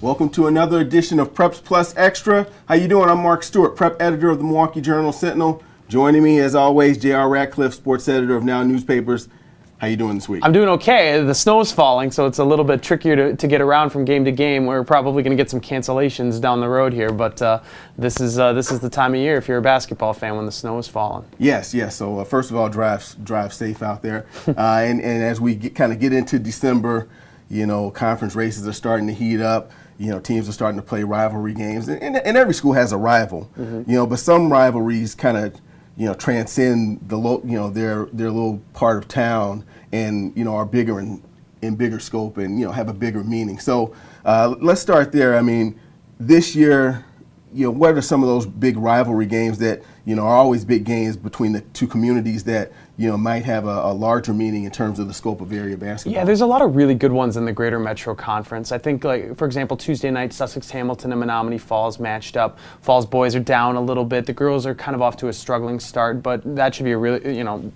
Welcome to another edition of Preps Plus Extra. How you doing? I'm Mark Stewart, prep editor of the Milwaukee Journal-Sentinel. Joining me, as always, J.R. Ratcliffe, sports editor of Now Newspapers. How you doing this week? I'm doing okay. The snow's falling, so it's a little bit trickier to get around from game to game. We're probably going to get some cancellations down the road here, but this is the time of year if you're a basketball fan when the snow is falling. Yes. So first of all, drive safe out there. And as we kind of get into December, conference races are starting to heat up. Teams are starting to play rivalry games, and every school has a rival. Mm-hmm. But some rivalries kind of transcend their little part of town and are bigger in bigger scope and have a bigger meaning. So let's start there. I mean, this year, what are some of those big rivalry games that are always big games between the two communities that might have a larger meaning in terms of the scope of area basketball? Yeah, there's a lot of really good ones in the Greater Metro Conference. I think, for example, Tuesday night, Sussex-Hamilton and Menominee Falls matched up. Falls boys are down a little bit. The girls are kind of off to a struggling start, but that should be a really,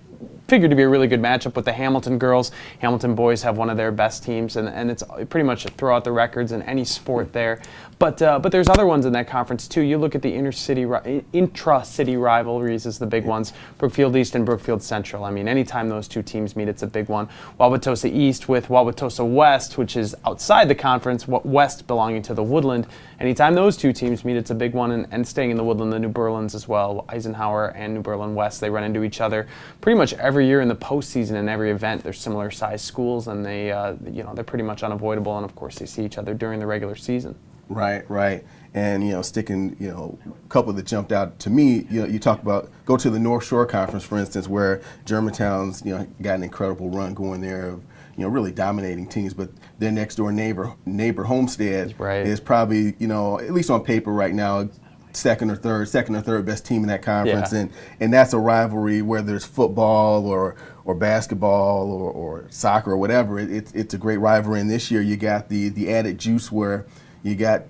figured to be a really good matchup with the Hamilton girls. Hamilton boys have one of their best teams, and it's pretty much throughout the records in any sport there. But there's other ones in that conference too. You look at the intra-city rivalries as the big ones. Brookfield East and Brookfield Central. I mean, anytime those two teams meet, it's a big one. Wauwatosa East with Wauwatosa West, which is outside the conference, West belonging to the Woodland. Anytime those two teams meet, it's a big one. And staying in the Woodland, the New Berlins as well. Eisenhower and New Berlin West, they run into each other pretty much every year in the postseason. In every event, they're similar sized schools, and they're pretty much unavoidable. And of course, they see each other during the regular season. Right. And, sticking, a couple that jumped out to me, you talk about, go to the North Shore Conference, for instance, where Germantown's, got an incredible run going there of, really dominating teams. But their next door neighbor Homestead is probably, at least on paper right now, second or third best team in that conference. Yeah. And that's a rivalry, whether it's football or basketball or soccer or whatever. It's a great rivalry. And this year you got the added juice where you got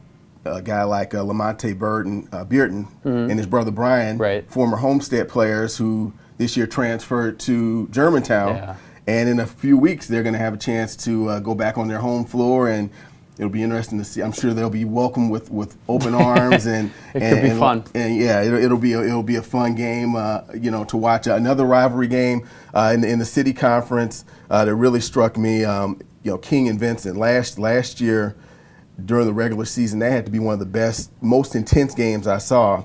a guy like Lamonte Bearden mm-hmm. and his brother Brian, former Homestead players who this year transferred to Germantown. Yeah. And in a few weeks, they're going to have a chance to go back on their home floor, and it'll be interesting to see. I'm sure they'll be welcomed with open arms, and it could be fun. And yeah, it'll be a fun game, to watch. Another rivalry game in the city conference that really struck me. King and Vincent last year. During the regular season, that had to be one of the best, most intense games I saw,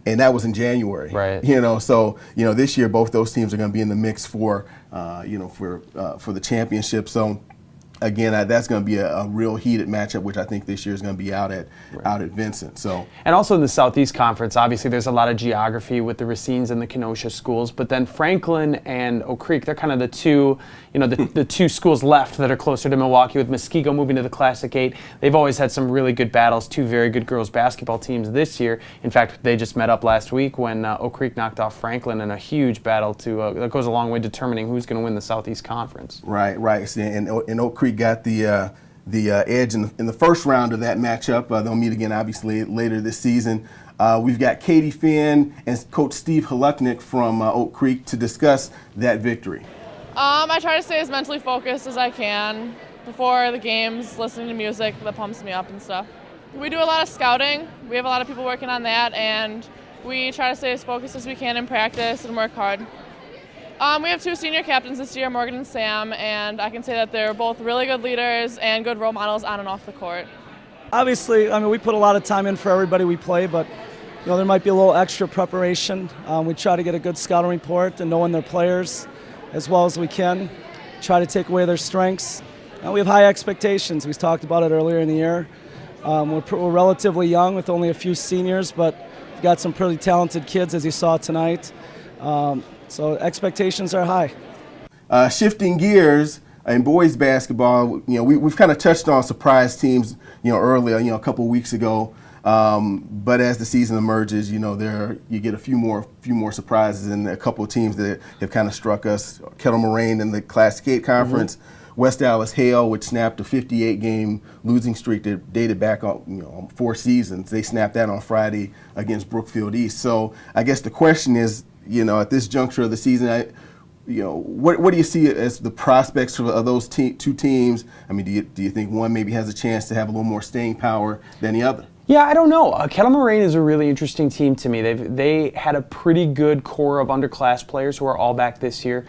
and that was in January. Right. So this year both those teams are going to be in the mix for the championship. So again, that's going to be a real heated matchup, which I think this year is going to be out at Vincent. So, and also in the Southeast Conference, obviously there's a lot of geography with the Racines and the Kenosha schools, but then Franklin and Oak Creek, they're kind of the two, the two schools left that are closer to Milwaukee, with Muskego moving to the Classic 8. They've always had some really good battles, two very good girls basketball teams this year. In fact, they just met up last week when Oak Creek knocked off Franklin in a huge battle that goes a long way determining who's going to win the Southeast Conference. Right. And Oak Creek got the edge in the first round of that matchup. They'll meet again, obviously, later this season. We've got Katie Finn and Coach Steve Hluchnik from Oak Creek to discuss that victory. I try to stay as mentally focused as I can before the games, listening to music that pumps me up and stuff. We do a lot of scouting. We have a lot of people working on that, and we try to stay as focused as we can in practice and work hard. We have two senior captains this year, Morgan and Sam, and I can say that they're both really good leaders and good role models on and off the court. Obviously, we put a lot of time in for everybody we play, but there might be a little extra preparation. We try to get a good scouting report and knowing their players as well as we can, try to take away their strengths. We have high expectations. We talked about it earlier in the year. We're relatively young with only a few seniors, but we've got some pretty talented kids, as you saw tonight. So expectations are high. Shifting gears in boys basketball, we've kind of touched on surprise teams, earlier, a couple of weeks ago. But as the season emerges, you get a few more surprises, and a couple of teams that have kind of struck us. Kettle Moraine in the Classic 8 Conference. Mm-hmm. West Dallas Hale, which snapped a 58-game losing streak that dated back on 4 seasons. They snapped that on Friday against Brookfield East. So I guess the question is, at this juncture of the season, what do you see as the prospects of those two teams? I mean, do you think one maybe has a chance to have a little more staying power than the other? Yeah, I don't know. Kettle Moraine is a really interesting team to me. They had a pretty good core of underclass players who are all back this year.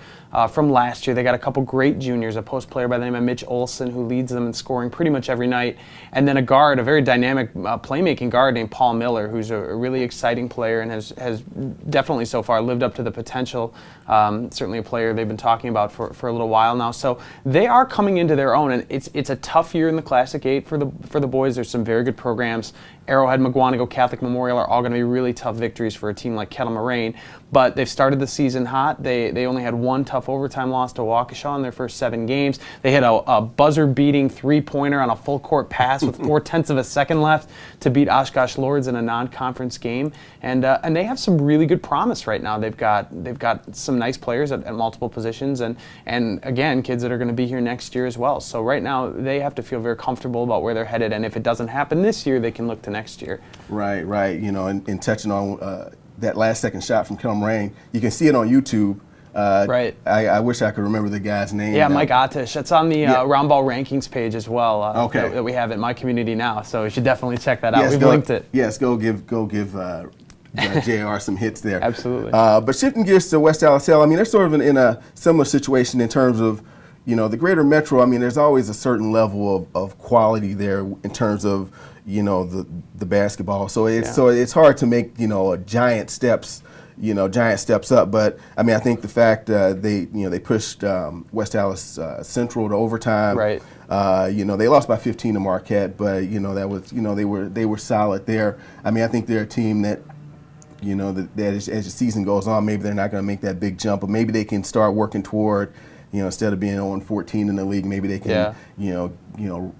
From last year, they got a couple great juniors, a post player by the name of Mitch Olson who leads them in scoring pretty much every night, and then a guard, a very dynamic playmaking guard named Paul Miller, who's a really exciting player and has definitely so far lived up to the potential. Certainly a player they've been talking about for a little while now. So they are coming into their own, and it's a tough year in the Classic 8 for the boys. There's some very good programs. Arrowhead, McGuanago, Catholic Memorial are all going to be really tough victories for a team like Kettle Moraine. But they've started the season hot. They only had one tough overtime loss to Waukesha in their first 7 games. They had a buzzer-beating three-pointer on a full-court pass with 0.4 of a second left to beat Oshkosh Lords in a non-conference game. And they have some really good promise right now. They've got some nice players at multiple positions, and again, kids that are going to be here next year as well. So right now, they have to feel very comfortable about where they're headed. And if it doesn't happen this year, they can look to next year. Right. And touching on that last second shot from Kettle Moraine, you can see it on YouTube. Right. I wish I could remember the guy's name. Yeah, Mike Attish. It's on the Round Ball Rankings page as well. Okay. That we have at My Community Now. So you should definitely check that out. We've linked it. Yes, go give JR some hits there. Absolutely. But shifting gears to West Allis Hill, I mean, they're sort of in a similar situation in terms of, the greater metro. I mean, there's always a certain level of quality there in terms of, the basketball. So it's hard to make, giant steps up. But I mean, I think the fact they pushed West Allis Central to overtime. Right. They lost by 15 to Marquette, but that was they were solid there. I mean, I think they're a team that that as the season goes on, maybe they're not going to make that big jump, but maybe they can start working toward, instead of being 0-14 in the league, maybe they can,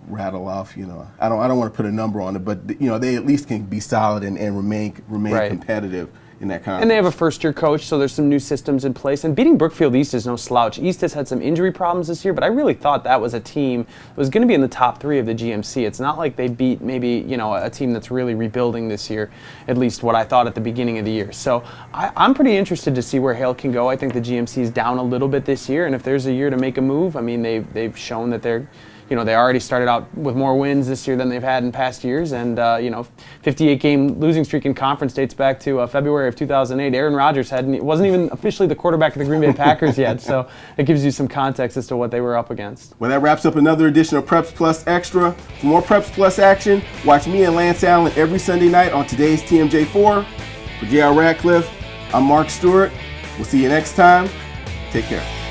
rattle off. I don't want to put a number on it, but they at least can be solid and remain right. competitive in that conference. And they have a first-year coach, so there's some new systems in place. And beating Brookfield East is no slouch. East has had some injury problems this year, but I really thought that was a team that was going to be in the top 3 of the GMC. It's not like they beat maybe a team that's really rebuilding this year, at least what I thought at the beginning of the year. So I'm pretty interested to see where Hale can go. I think the GMC is down a little bit this year, and if there's a year to make a move, I mean, they've shown that they're they already started out with more wins this year than they've had in past years, and 58-game losing streak in conference dates back to February of 2008. Aaron Rodgers wasn't even officially the quarterback of the Green Bay Packers yet, so it gives you some context as to what they were up against. Well, that wraps up another edition of Preps Plus Extra. For more Preps Plus action, watch me and Lance Allen every Sunday night on today's TMJ4. For J.R. Radcliffe, I'm Mark Stewart. We'll see you next time. Take care.